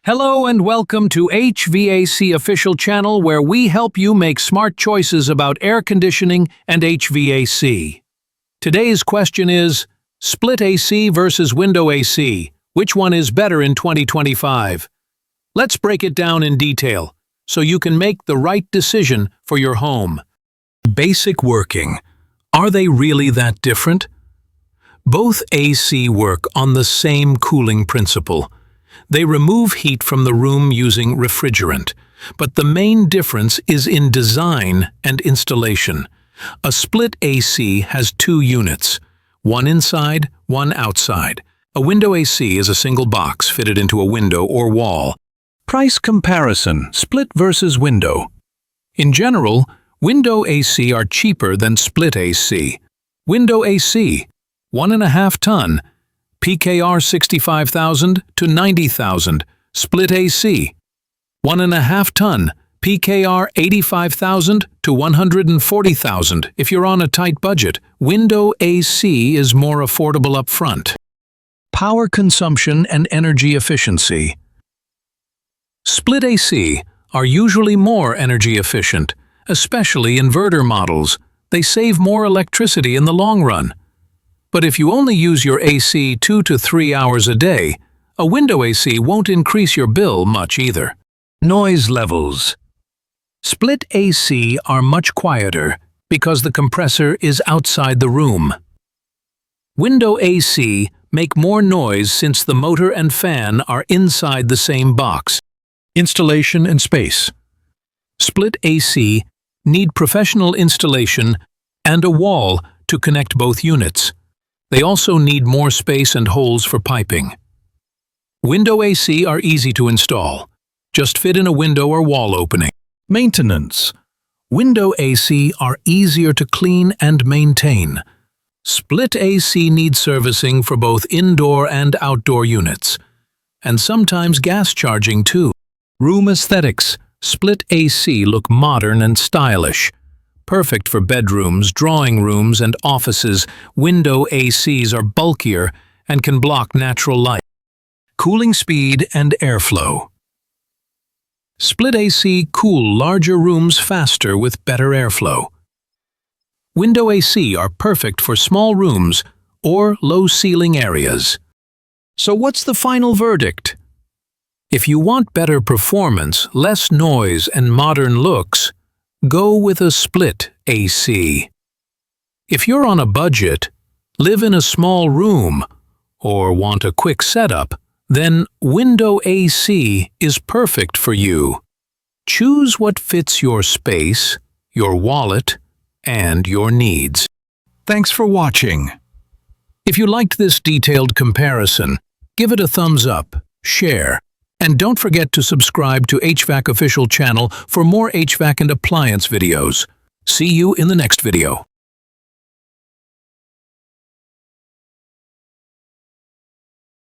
Hello and welcome to HVAC official channel where we help you make smart choices about air conditioning and HVAC. Today's question is, split AC versus window AC, which one is better in 2025? Let's break it down in detail so you can make the right decision for your home. Basic working. Are they really that different? Both AC work on the same cooling principle. They remove heat from the room using refrigerant, but the main difference is in design and installation. A split AC has two units, one inside, one outside. A window AC is a single box fitted into a window or wall. Price comparison, split versus window. In general, window AC are cheaper than split AC. Window AC, 1.5 ton, PKR 65,000 to 90,000, split AC, 1.5 ton, PKR 85,000 to 140,000. If you're on a tight budget, window AC is more affordable up front. Power consumption and energy efficiency. Split AC are usually more energy efficient, especially inverter models. They save more electricity in the long run. But if you only use your AC 2 to 3 hours a day, a window AC won't increase your bill much either. Noise levels. Split AC are much quieter because the compressor is outside the room. Window AC make more noise since the motor and fan are inside the same box. Installation and space. Split AC need professional installation and a wall to connect both units. They also need more space and holes for piping. Window AC are easy to install. Just fit in a window or wall opening. Maintenance. Window AC are easier to clean and maintain. Split AC needs servicing for both indoor and outdoor units, and sometimes gas charging too. Room aesthetics. Split AC look modern and stylish. Perfect for bedrooms, drawing rooms, and offices. Window ACs are bulkier and can block natural light. Cooling speed and airflow. Split AC cool larger rooms faster with better airflow. Window AC are perfect for small rooms or low-ceiling areas. So what's the final verdict? If you want better performance, less noise, and modern looks, go with a split AC. If you're on a budget, live in a small room, or want a quick setup, then window AC is perfect for you. Choose what fits your space, your wallet, and your needs. Thanks for watching. If you liked this detailed comparison, give it a thumbs up, share, and don't forget to subscribe to HVAC official channel for more HVAC and appliance videos. See you in the next video.